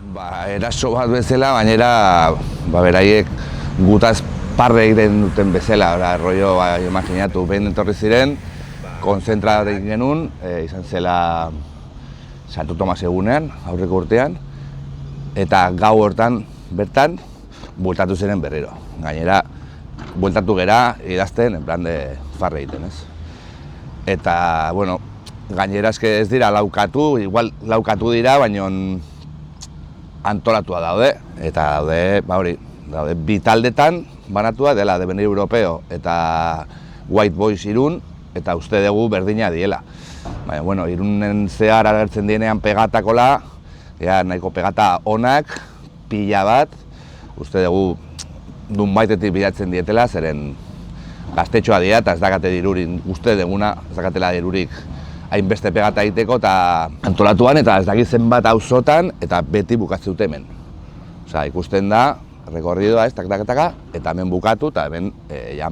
Eraso bat bezala, gainera beraiek gutaz parre egiten duten bezala, rollo, imaginatu, behin etorri ziren, konzentratu egin genuen, izan zela Santo Tomas egunean, aurreko urtean, eta gau hortan bertan, bueltatu ziren berriro. Gainera, bueltatu gera idazten, en plan de farre egiten, ez? Eta, bueno, gainera eske ez dira laukatu, igual laukatu dira, baina antolatua daude, eta daude bi taldetan banatua dela de Benir Europeo eta White Boys Irun, eta uste dugu berdina diela. Baina, bueno, Irunen zehar agertzen dienean pegatakola, nahiko pegata onak, pila bat, uste dugu Nunbaitetik bilatzen dietela, zeren gaztetxoa dira eta ez dakate dirurik, uste duguna, ez dakatela dirurik hainbeste pegata egiteko eta antolatuan eta ez dakit zenbat auzotan eta beti bukatzen dute hemen. Osea, ikusten da, rekorridoa ez, tak-tak-taka, eta hemen bukatu eta hemen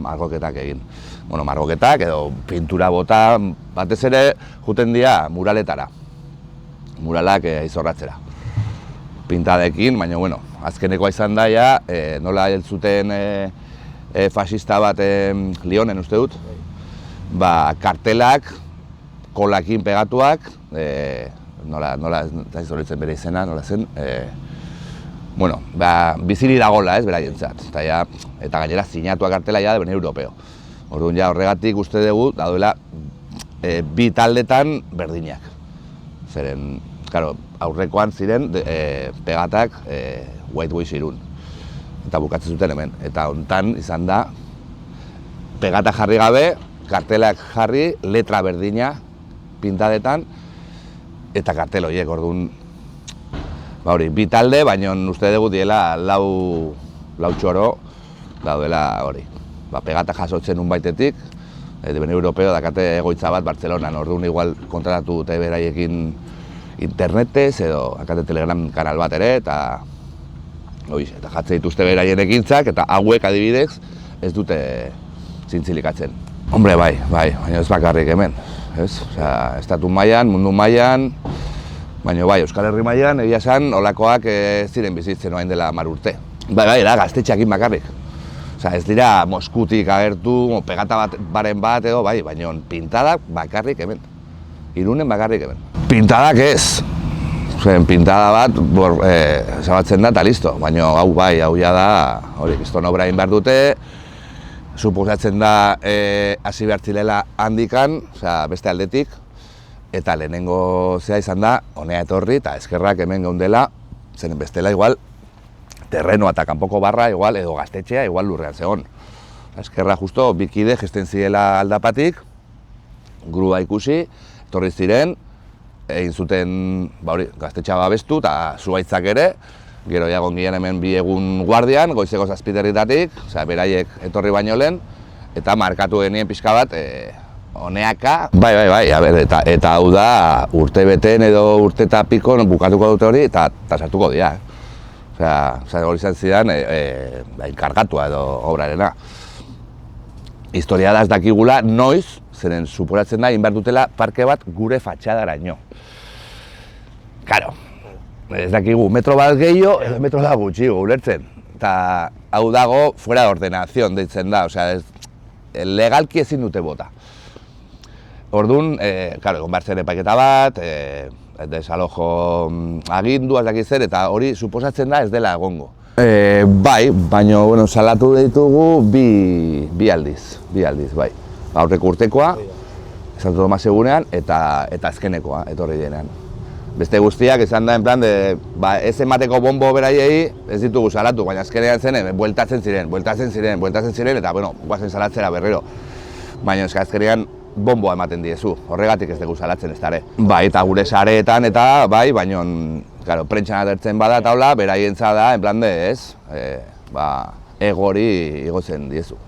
margoketak egin. Bueno, margoketak edo pintura bota, batez ere juten dira muraletara. Muralak izorratzera. Pintadekin, baina, bueno, azkenekoa izan da, nola heltzuten fasista bat Lionen, uste dut, kartelak, kolakin pegatuak, nola ez horitzen bere izena, nola zen, bueno, biziri dagoela, ez, beraientzat, eta gainera sinatuak kartela de Benir Europeo. Orduan, horregatik uste dugu, daudela, bi taldetan berdinak. Zeren, claro, aurrekoan ziren pegatak White Boys Irun. Eta bukatzen zuten hemen. Eta hontan izan da, pegata jarri gabe, kartelak jarri, letra berdina pintadetan, eta kartel horiek, orduan, bi talde, baina uste dugu diela lau txoro daudela hori. Pegata jasotzen Nunbaitetik, de Benir Europeo dakate egoitza bat Bartzelonan, orduan igual kontratatu dute beraiekin internetez edo akate Telegram kanal bat ere, eta jatze dituzte beraien ekintzak, eta hauek adibidez ez dute zintzilikatzen. Hombre, bai, baina ez bakarrik hemen, ez? Osea, estatu mailan, mundu mailan, baina bai, Euskal Herri mailan, egia esan, holakoak ziren bizitzen orain dela 10 urte. Bai, gaztetxeakin bakarrik. Osea, ez dira Moskutik agertu, pegata baren bat edo, bai, baina pintadak bakarrik hemen. Irunen bakarrik hemen. Pintadak ez. Pintada bat, zabatzen da eta listo. Baina hau ja da, hori, kriston obra egin behar dute, suposatzen da hasi behar zilela handikan, beste aldetik, eta lehenengo zea izan da, honea etorri eta eskerrak hemen geundela, zen bestela igual, terrenoa eta kanpoko barra, igual, edo gaztetxea, igual lurrean zegoen. Eskerra justo, bikide gesten zirela aldapatik, grua ikusi, etorri ziren, egin zuten gaztetxea babestu eta zuaitzak ere, gero jagon ginen hemen 2 egun guardian, goizeko 7:00-tatik, beraiek etorri baino lehen, eta markatu genien pixka bat, honeaka. Bai, eta hau da, urte beten edo urte eta piko bukatuko dute hori eta sartuko dira. Hori izan zidan, enkargatua edo obrarena. Historia da ez dakigula noiz, zeren suporatzen da, egin behar dutela parke bat gure fatxadaraino. Karo, ez dakigu, metro bat gehiago edo metro da gutxi, ulertzen. Eta hau dago fuera de ordenación deitzen da, legalki ezin dute bota. Orduan, egon behar zen epaiketa bat, desalojo agindua ez dakit zer, eta hori suposatzen da ez dela egongo. Bai, baina salatu ditugu bi aldiz, bai. Aurreko urtekoa, Santo Tomas egunean, eta azkenekoa, etorri denean. Beste guztiak izan da, en plan, ez emateko bombo beraiei ez ditugu salatu, baina azkenean zen, bueltatzen ziren, eta, guazen salatzera berriro. Baina azkenean bomboa ematen diezu, horregatik ez dugu salatzen ez dara. Bai, eta gure sareetan eta, bai, baina, prentxan atertzen bada eta hola, beraientza da, en plan de, ez, egori igotzen diezu.